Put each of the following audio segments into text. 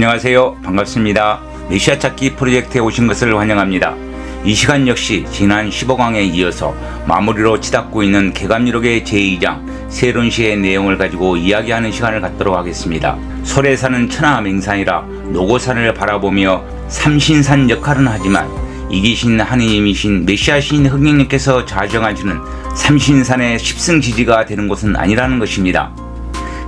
안녕하세요. 반갑습니다. 메시아 찾기 프로젝트에 오신 것을 환영합니다. 이 시간 역시 지난 15강에 이어서 마무리로 치닫고 있는 개감유록의 제2장 세론시의 내용을 가지고 이야기하는 시간을 갖도록 하겠습니다. 설에사는 천하맹산이라 노고산을 바라보며 삼신산 역할은 하지만 이기신 하느님이신 메시아신 흑령님께서 좌정하시는 삼신산의 십승지지가 되는 곳은 아니라는 것입니다.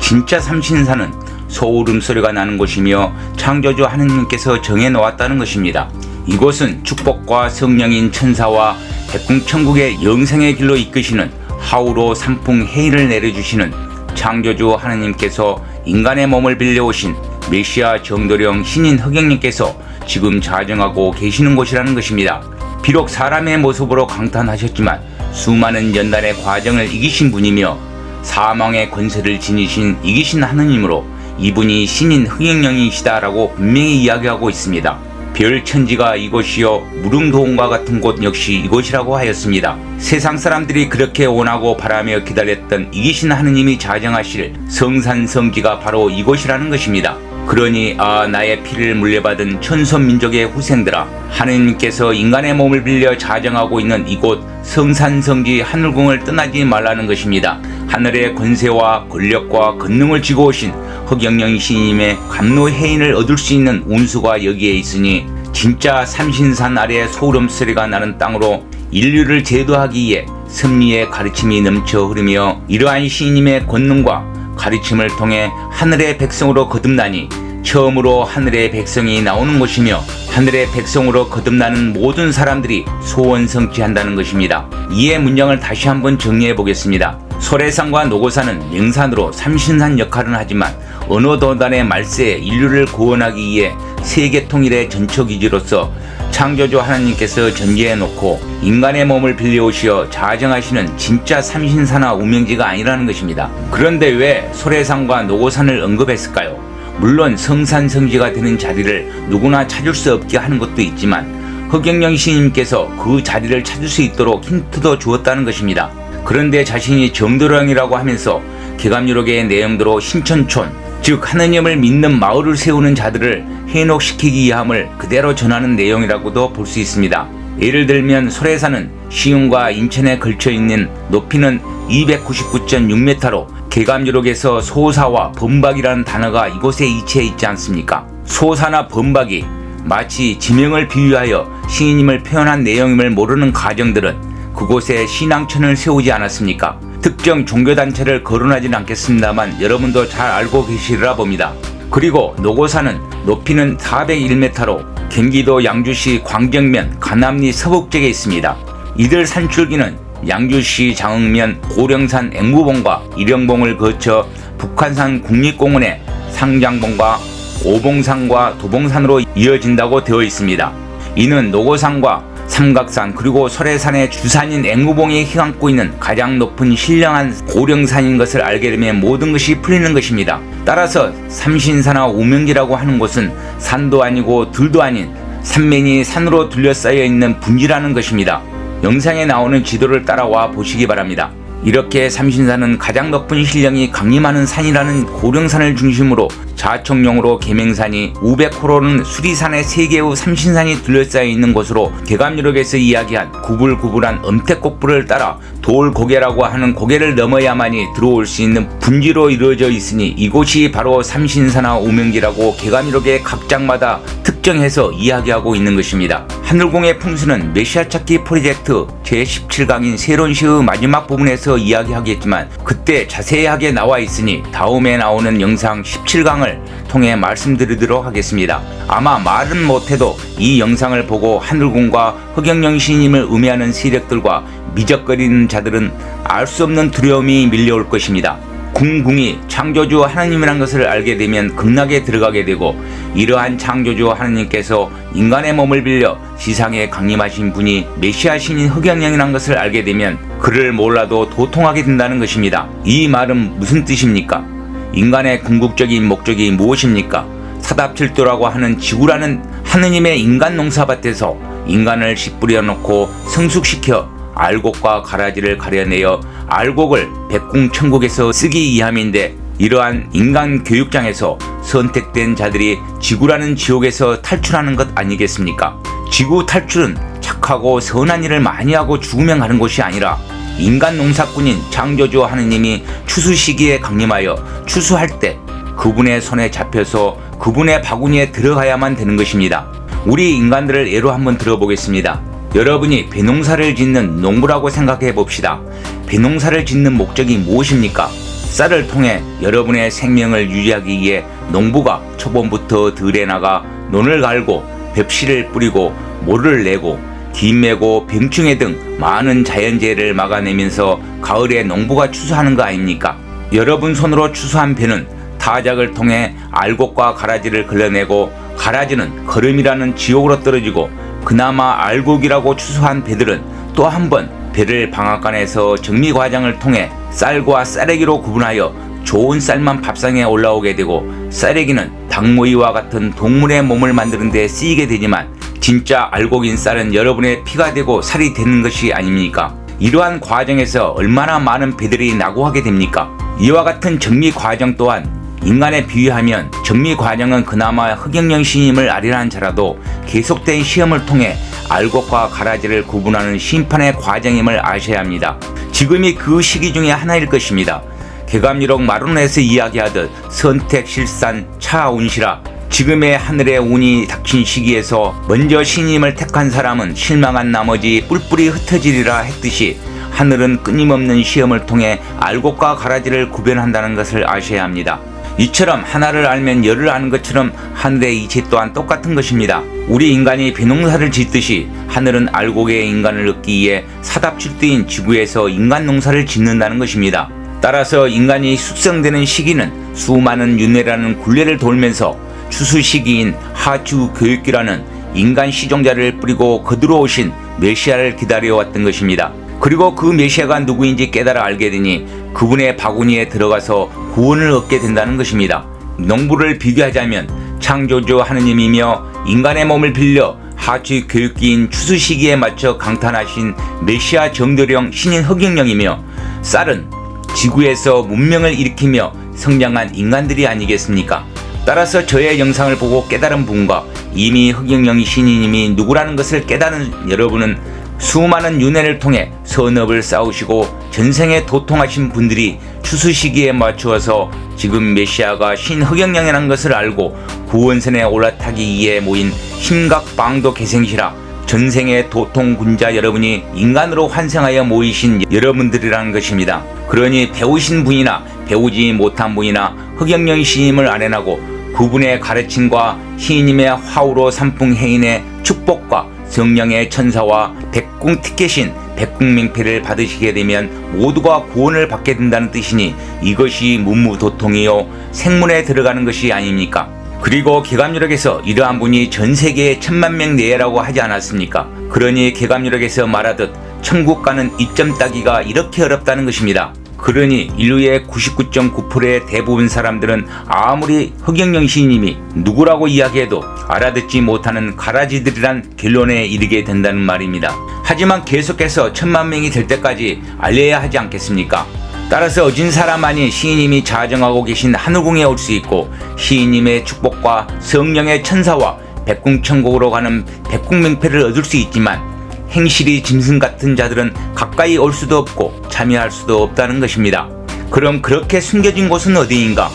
진짜 삼신산은 소울음 소리가 나는 곳이며 창조주 하느님께서 정해놓았다는 것입니다. 이곳은 축복과 성령인 천사와 백궁천국의 영생의 길로 이끄시는 하우로 산풍 해일을 내려주시는 창조주 하느님께서 인간의 몸을 빌려오신 메시아 정도령 신인 흑영님께서 지금 좌정하고 계시는 곳이라는 것입니다. 비록 사람의 모습으로 강탄하셨지만 수많은 연단의 과정을 이기신 분이며 사망의 권세를 지니신 이기신 하느님으로 이분이 신인 흑영령이시다라고 분명히 이야기하고 있습니다. 별천지가 이곳이요 무릉도원과 같은 곳 역시 이곳이라고 하였습니다. 세상 사람들이 그렇게 원하고 바라며 기다렸던 이기신 하느님이 좌정하실 성산성지가 바로 이곳이라는 것입니다. 그러니 나의 피를 물려받은 천손민족의 후생들아, 하느님께서 인간의 몸을 빌려 좌정하고 있는 이곳 성산성지 하늘궁을 떠나지 말라는 것입니다. 하늘의 권세와 권력과 권능을 쥐고 오신 흑영령 신님의 감로해인을 얻을 수 있는 운수가 여기에 있으니 진짜 삼신산 아래 소름소리가 나는 땅으로 인류를 제도하기 위해 섭리의 가르침이 넘쳐 흐르며 이러한 신님의 권능과 가르침을 통해 하늘의 백성으로 거듭나니 처음으로 하늘의 백성이 나오는 곳이며 하늘의 백성으로 거듭나는 모든 사람들이 소원 성취한다는 것입니다. 이에 문장을 다시 한번 정리해 보겠습니다. 설해산과 노고산은 명산으로 삼신산 역할은 하지만 어느 도단의 말세에 인류를 구원하기 위해 세계 통일의 전초기지로서 창조주 하나님께서 전개해 놓고 인간의 몸을 빌려오시어 좌정하시는 진짜 삼신산화 우명지가 아니라는 것입니다. 그런데 왜 설해산과 노고산을 언급했을까요? 물론 성산성지가 되는 자리를 누구나 찾을 수 없게 하는 것도 있지만 흑영령 신님께서 그 자리를 찾을 수 있도록 힌트도 주었다는 것입니다. 그런데 자신이 정도령이라고 하면서 개감유록의 내용대로 신천촌, 즉 하느님을 믿는 마을을 세우는 자들을 해녹시키기 위함을 그대로 전하는 내용이라고도 볼 수 있습니다. 예를 들면 설해산은 시흥과 인천에 걸쳐있는 높이는 299.6m로 개감유록에서 소사와 범박이라는 단어가 이곳에 이치해 있지 않습니까? 소사나 범박이 마치 지명을 비유하여 신님을 표현한 내용임을 모르는 가정들은 그곳에 신앙천을 세우지 않았습니까? 특정 종교단체를 거론하진 않겠습니다만 여러분도 잘 알고 계시리라 봅니다. 그리고 노고산은 높이는 401m로 경기도 양주시 광정면 가남리 서북쪽에 있습니다. 이들 산줄기는 양주시 장흥면 고령산 앵무봉과 일영봉을 거쳐 북한산 국립공원의 상장봉과 오봉산과 도봉산으로 이어진다고 되어 있습니다. 이는 노고산과 삼각산 그리고 설해산의 주산인 앵무봉이 휘감고 있는 가장 높은 신령한 고령산인 것을 알게 되면 모든 것이 풀리는 것입니다. 따라서 삼신산화 우명지라고 하는 곳은 산도 아니고 들도 아닌 산면이 산으로 둘러싸여 있는 분지라는 것입니다. 영상에 나오는 지도를 따라와 보시기 바랍니다. 이렇게 삼신산은 가장 높은 신령이 강림하는 산이라는 고령산을 중심으로 자청룡으로 계명산이 500호로는 수리산의 3개의 삼신산이 둘러싸여 있는 곳으로 개감유록에서 이야기한 구불구불한 엄태꽃불을 따라 돌고개라고 하는 고개를 넘어야만이 들어올 수 있는 분지로 이루어져 있으니 이곳이 바로 삼신산화 우명지라고 개감유록의 각 장마다 특정해서 이야기하고 있는 것입니다. 하늘궁의 풍수는 메시아 찾기 프로젝트 제17강인 세론시의 마지막 부분에서 이야기하겠지만 그때 자세하게 나와 있으니 다음에 나오는 영상 17강을 통해 말씀드리도록 하겠습니다. 아마 말은 못해도 이 영상을 보고 하늘궁과 흑영령 신님을 의미하는 세력들과 미적거리는 자들은 알 수 없는 두려움이 밀려올 것입니다. 궁궁이 창조주 하나님이란 것을 알게 되면 극락에 들어가게 되고 이러한 창조주 하나님께서 인간의 몸을 빌려 지상에 강림하신 분이 메시아 신인 흑영령이란 것을 알게 되면 그를 몰라도 도통하게 된다는 것입니다. 이 말은 무슨 뜻입니까? 인간의 궁극적인 목적이 무엇입니까? 사답칠도라고 하는 지구라는 하느님의 인간 농사밭에서 인간을 씨 뿌려놓고 성숙시켜 알곡과 가라지를 가려내어 알곡을 백궁천국에서 쓰기 위함인데 이러한 인간 교육장에서 선택된 자들이 지구라는 지옥에서 탈출하는 것 아니겠습니까? 지구 탈출은 착하고 선한 일을 많이 하고 죽으면 가는 곳이 아니라 인간 농사꾼인 창조주 하느님이 추수 시기에 강림하여 추수할 때 그분의 손에 잡혀서 그분의 바구니에 들어가야만 되는 것입니다. 우리 인간들을 예로 한번 들어보겠습니다. 여러분이 배농사를 짓는 농부라고 생각해 봅시다. 배농사를 짓는 목적이 무엇입니까? 쌀을 통해 여러분의 생명을 유지하기 위해 농부가 초봄부터 들에 나가 논을 갈고 벽실을 뿌리고 모를 내고 김 메고 병충해 등 많은 자연재해를 막아내면서 가을에 농부가 추수하는 거 아닙니까? 여러분 손으로 추수한 배는 타작을 통해 알곡과 가라지를 걸러내고 가라지는 거름이라는 지옥으로 떨어지고 그나마 알곡이라고 추수한 배들은 또 한 번 배를 방앗간에서 정미 과정을 통해 쌀과 쌀래기로 구분하여 좋은 쌀만 밥상에 올라오게 되고 쌀래기는 닭모이와 같은 동물의 몸을 만드는 데 쓰이게 되지만 진짜 알곡인 쌀은 여러분의 피가 되고 살이 되는 것이 아닙니까? 이러한 과정에서 얼마나 많은 배들이 낙오하게 됩니까? 이와 같은 정미 과정 또한 인간에 비유하면 정미 과정은 그나마 흑영령 신임을 아련한 자라도 계속된 시험을 통해 알곡과 가라지를 구분하는 심판의 과정임을 아셔야 합니다. 지금이 그 시기 중에 하나일 것입니다. 개감유록 마론에서 이야기하듯 선택 실산 차운시라 지금의 하늘의 운이 닥친 시기에서 먼저 신임을 택한 사람은 실망한 나머지 뿔뿔이 흩어지리라 했듯이 하늘은 끊임없는 시험을 통해 알곡과 가라지를 구별한다는 것을 아셔야 합니다. 이처럼 하나를 알면 열을 아는 것처럼 하늘의 이치 또한 똑같은 것입니다. 우리 인간이 배농사를 짓듯이 하늘은 알곡의 인간을 얻기 위해 사답출두인 지구에서 인간 농사를 짓는다는 것입니다. 따라서 인간이 숙성되는 시기는 수많은 윤회라는 굴레를 돌면서 추수 시기인 하주 교육기라는 인간 시종자를 뿌리고 거들어오신 메시아를 기다려왔던 것입니다. 그리고 그 메시아가 누구인지 깨달아 알게 되니 그분의 바구니에 들어가서 구원을 얻게 된다는 것입니다. 농부를 비교하자면 창조주 하느님이며 인간의 몸을 빌려 하주 교육기인 추수 시기에 맞춰 강탄하신 메시아 정도령 신인 흑영령이며 쌀은 지구에서 문명을 일으키며 성장한 인간들이 아니겠습니까? 따라서 저의 영상을 보고 깨달은 분과 이미 흑영령 신인님이 누구라는 것을 깨달은 여러분은 수많은 윤회를 통해 선업을 쌓으시고 전생에 도통하신 분들이 추수 시기에 맞추어서 지금 메시아가 신흑영령이라는 것을 알고 구원선에 올라타기 위해 모인 심각방도 개생시라 전생의 도통군자 여러분이 인간으로 환생하여 모이신 여러분들이라는 것입니다. 그러니 배우신 분이나 배우지 못한 분이나 흑영령 신임을 아련하고 그분의 가르침과 신임의 화우로 삼풍 해인의 축복과 성령의 천사와 백궁 티켓인 백궁명패를 받으시게 되면 모두가 구원을 받게 된다는 뜻이니 이것이 문무도통이요 생문에 들어가는 것이 아닙니까? 그리고 개감유록에서 이러한 분이 전 세계에 1000만 명 내외라고 하지 않았습니까? 그러니 개감유록에서 말하듯 천국 가는 이점 따기가 이렇게 어렵다는 것입니다. 그러니 인류의 99.9%의 대부분 사람들은 아무리 흑영령 시인님이 누구라고 이야기해도 알아듣지 못하는 가라지들이란 결론에 이르게 된다는 말입니다. 하지만 계속해서 1000만 명이 될 때까지 알려야 하지 않겠습니까? 따라서 어진 사람만이 시인님이 자정하고 계신 하늘궁에 올 수 있고 시인님의 축복과 성령의 천사와 백궁천국으로 가는 백궁명패를 얻을 수 있지만 행실이 짐승 같은 자들은 가까이 올 수도 없고 참여할 수도 없다는 것입니다. 그럼 그렇게 숨겨진 곳은 어디인가?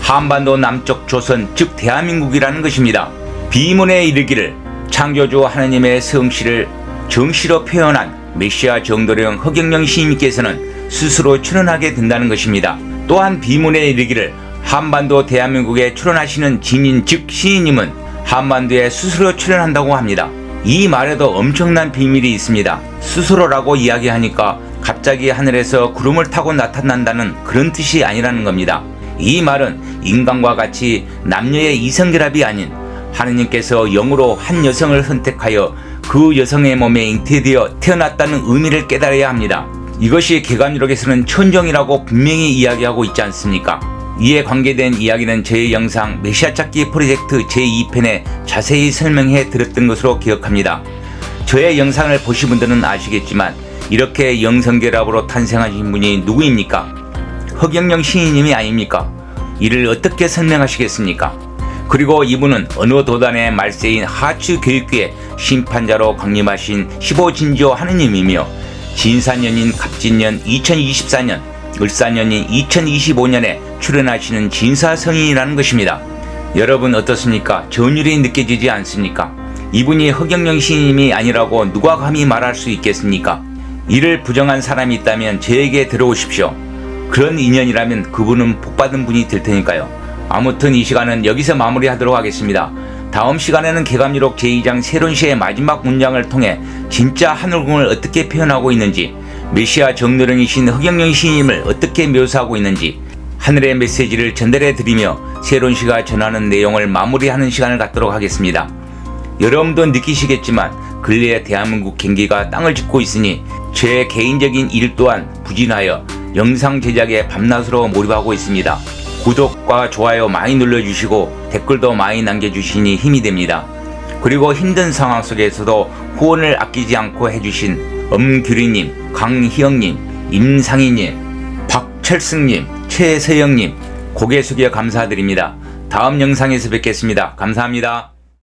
한반도 남쪽 조선 즉 대한민국이라는 것입니다. 비문에 이르기를 창조주 하느님의 성실을 정시로 표현한 메시아 정도령 흑영령 시인님께서는 스스로 출연하게 된다는 것입니다. 또한 비문에 이르기를 한반도 대한민국에 출연하시는 진인 즉 시인님은 한반도에 스스로 출연한다고 합니다. 이 말에도 엄청난 비밀이 있습니다. 스스로라고 이야기하니까 갑자기 하늘에서 구름을 타고 나타난다는 그런 뜻이 아니라는 겁니다. 이 말은 인간과 같이 남녀의 이성결합이 아닌 하느님께서 영으로 한 여성을 선택하여 그 여성의 몸에 잉태되어 태어났다는 의미를 깨달아야 합니다. 이것이 개감유록에서는 천정이라고 분명히 이야기하고 있지 않습니까? 이에 관계된 이야기는 제 영상 메시아 찾기 프로젝트 제2편에 자세히 설명해 드렸던 것으로 기억합니다. 저의 영상을 보신 분들은 아시겠지만 이렇게 영성결합으로 탄생하신 분이 누구입니까? 허경영 시인님이 아닙니까? 이를 어떻게 설명하시겠습니까? 그리고 이분은 어느 도단의 말세인 하추 교육교의 심판자로 강림하신 15진지호 하느님이며 진사년인 갑진년 2024년, 을사년인 2025년에 출현하시는 진사성인이라는 것입니다. 여러분 어떻습니까? 전율이 느껴지지 않습니까? 이분이 허경영 시인님이 아니라고 누가 감히 말할 수 있겠습니까? 이를 부정한 사람이 있다면 저에게 들어오십시오. 그런 인연이라면 그분은 복받은 분이 될 테니까요. 아무튼 이 시간은 여기서 마무리하도록 하겠습니다. 다음 시간에는 개감유록 제2장 세론시의 마지막 문장을 통해 진짜 하늘궁을 어떻게 표현하고 있는지, 메시아 정노령이신 허경영 시인님을 어떻게 묘사하고 있는지 하늘의 메시지를 전달해 드리며 세론시가 전하는 내용을 마무리하는 시간을 갖도록 하겠습니다. 여러분도 느끼시겠지만 근래에 대한민국 경기가 땅을 짚고 있으니 제 개인적인 일 또한 부진하여 영상 제작에 밤낮으로 몰입하고 있습니다. 구독과 좋아요 많이 눌러주시고 댓글도 많이 남겨주시니 힘이 됩니다. 그리고 힘든 상황 속에서도 후원을 아끼지 않고 해주신 엄규리님, 강희영님, 임상희님, 박철승님, 최서영님 고개 숙여 감사드립니다. 다음 영상에서 뵙겠습니다. 감사합니다.